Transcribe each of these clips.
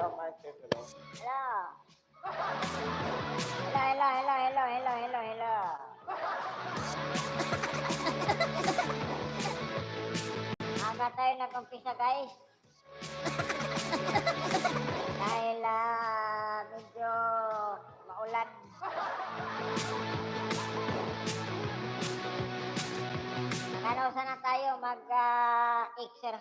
Hello, Martin. Hello. Hello. Hello. Aga tayo nag-umpisa, guys. Dahil medyo maulan. Ano, sana tayo mag-exercise.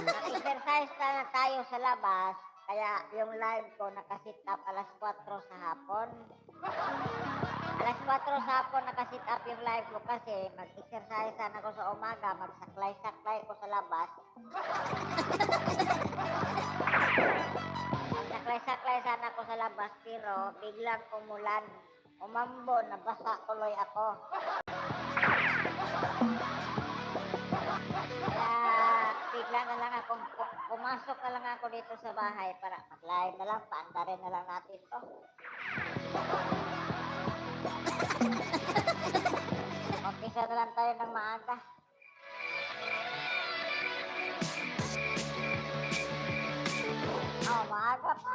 Mag-exercise na tayo sa labas. Kaya yung live ko nakasit up alas 4 sa hapon. Alas 4 sa hapon nakasit up yung live ko kasi mag-exercise sana ko sa umaga. Magsaklay-saklay ko sa labas. Magsaklay-saklay sana ko sa labas pero biglang umulan. Umambon, nabasa tuloy ako. Kaya bigla na lang ako, pumasok na lang ako dito sa bahay para mag-live na lang, paandarin na lang natin to. Umpisa na lang tayo ng maaga. Oh, maaga pa.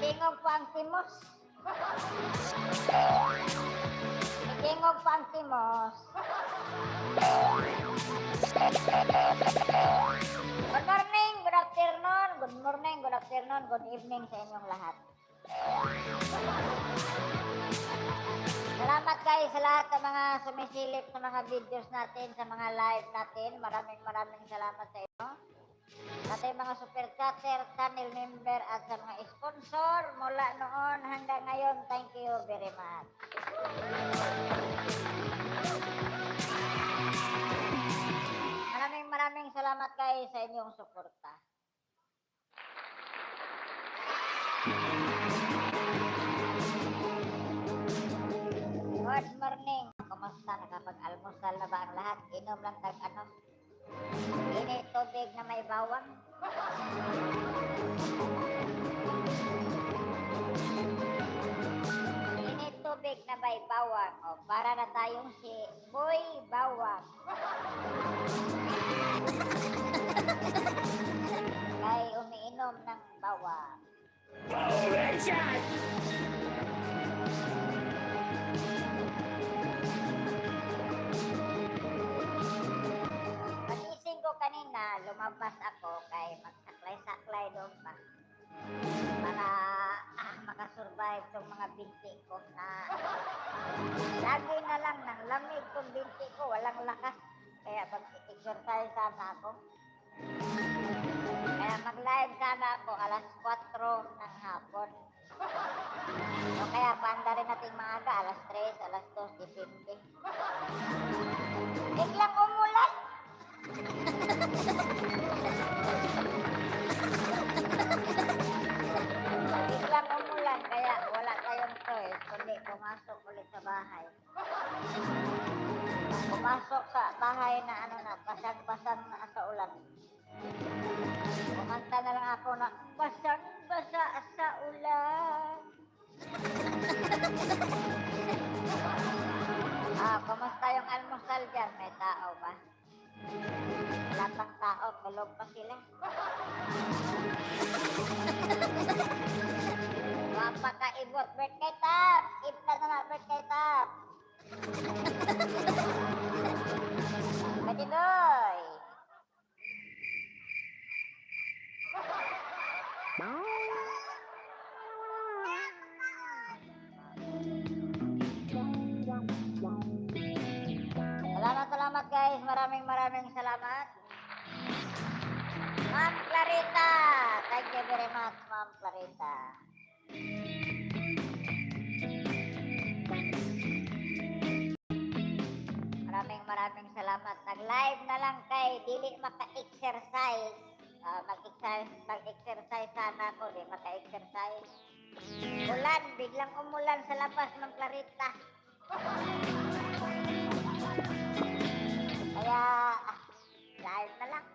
Tingog pa ang timos. Tingog pa ang timos. Good morning, good afternoon, good evening sa inyong lahat. Salamat guys sa lahat ng mga sumisilip sa mga videos natin, sa mga live natin. Maraming salamat sa inyo. Sa ating mga super chatter, channel member at sa mga sponsor mula noon hanggang ngayon, thank you very much. Maraming salamat guys sa inyong suporta. Good morning. Kumusta? Nakapag-almusal na ba ang lahat? Inom lang tag-ano? Init tubig na may bawang. Init tubig na may bawang. O, para na tayong si Boy Bawang. Kay umiinom ng bawang. Pagising ko kanina, lumabas ako kay magsaklay-saklay doon pa. Para makasurvive itong mga binti ko na lagi na lang ng lamig kung binti ko, walang lakas. Kaya mag-exercise sana ako. Kaya mag-live sana ako alas 4 ng hapon. O kaya paanda rin natin maaga, alas 3, alas 2, depende. Biglang umulan. Biglang umulan, kaya wala tayong choice kundi pumasok ulit sa bahay. Pumasok sa bahay na basag-basag na sa ulan. Kumanta na lang ako na basag-basa sa ulan. Kumusta yung almusal dyan? May tao ba? Wala pang tao, tulog pa sila. Mapakaibot, birthday tap! Ipta na na, birthday tap! Kadidoy! Salamat guys, maraming salamat. Ma'am Clarita, thank you very much, Ma'am Clarita. Maraming salamat. Nag-live na lang kay dili maka-exercise. Mag-exercise sana ako, di maka-exercise. Ulan, biglang umulan sa labas, Ma'am Clarita. Kaya, live na lang.